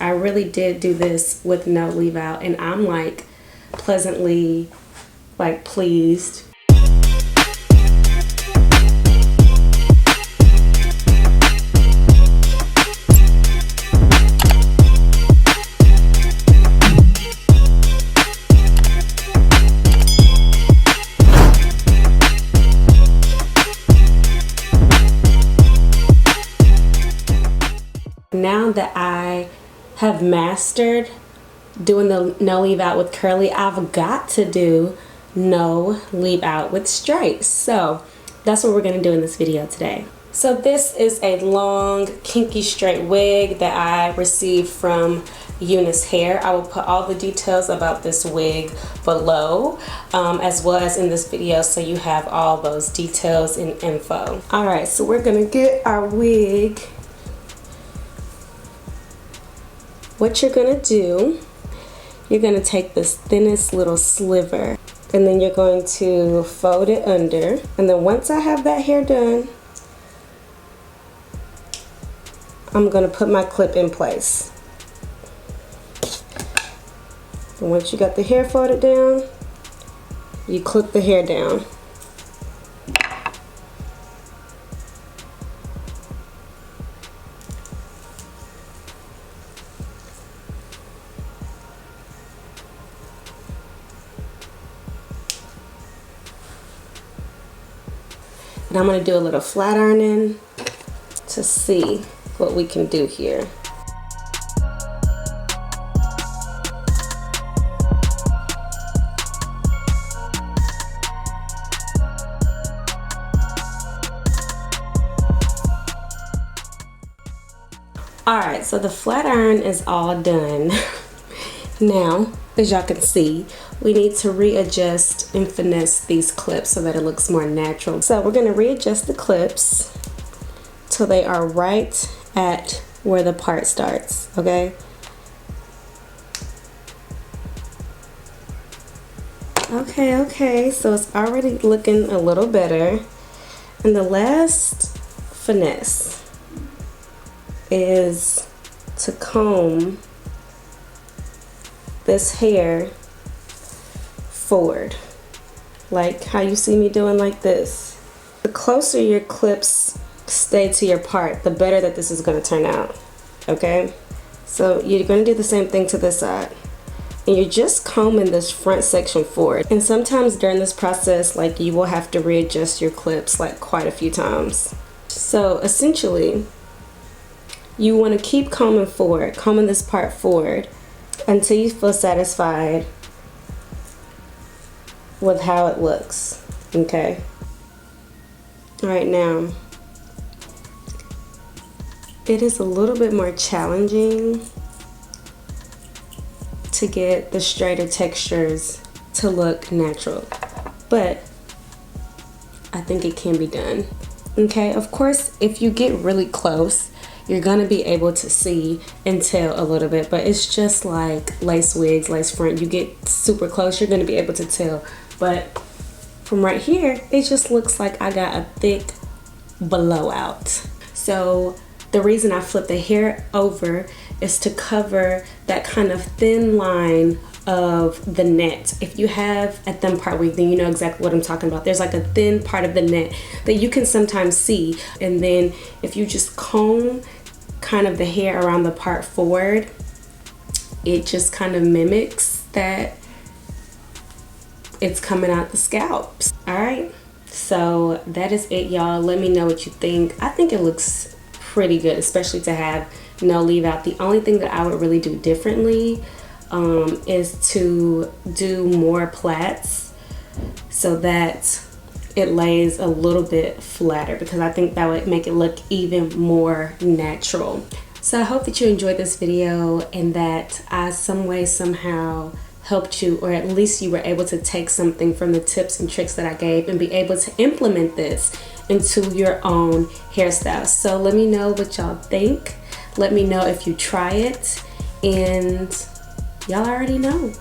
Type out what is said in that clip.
I really did do this with no leave out, and I'm like pleasantly like pleased. Now that I have mastered doing the no leave out with curly, I've got to do no leave out with straight. So that's what we're going to do in this video today. So this is a long kinky straight wig that I received from UNice Hair. I will put all the details about this wig below, as well as in this video, so you have all those details and info. Alright, so we're going to get our wig. What you're going to do, you're going to take this thinnest little sliver, and then you're going to fold it under, and then once I have that hair done, I'm going to put my clip in place. And once you got the hair folded down, you clip the hair down. And I'm going to do a little flat ironing to see what we can do here. Alright, so the flat iron is all done. Now, as y'all can see, we need to readjust and finesse these clips so that it looks more natural. So we're going to readjust the clips till they are right at where the part starts, okay? Okay, so it's already looking a little better. And the last finesse is to comb this hair forward, like how you see me doing like this. The closer your clips stay to your part, the better that this is going to turn out, okay? So you're going to do the same thing to this side, and you're just combing this front section forward. And sometimes during this process, like, you will have to readjust your clips like quite a few times. So essentially, you want to keep combing forward, combing this part forward until you feel satisfied with how it looks, okay? Alright, now it is a little bit more challenging to get the straighter textures to look natural, but I think it can be done, okay? Of course, if you get really close, you're gonna be able to see and tell a little bit, but it's just like lace wigs, lace front. You get super close, you're gonna be able to tell, but from right here, it just looks like I got a thick blowout. So the reason I flip the hair over is to cover that kind of thin line of the net. If you have a thin part wig, then you know exactly what I'm talking about. There's like a thin part of the net that you can sometimes see, and then if you just comb kind of the hair around the part forward, it just kind of mimics that it's coming out the scalps. Alright, so that is it, y'all. Let me know what you think. I think it looks pretty good, especially to have no leave out. The only thing that I would really do differently is to do more plaits so that it lays a little bit flatter, because I think that would make it look even more natural. So I hope that you enjoyed this video and that I some way, somehow helped you, or at least you were able to take something from the tips and tricks that I gave and be able to implement this into your own hairstyle. So let me know what y'all think. Let me know if you try it, and y'all already know.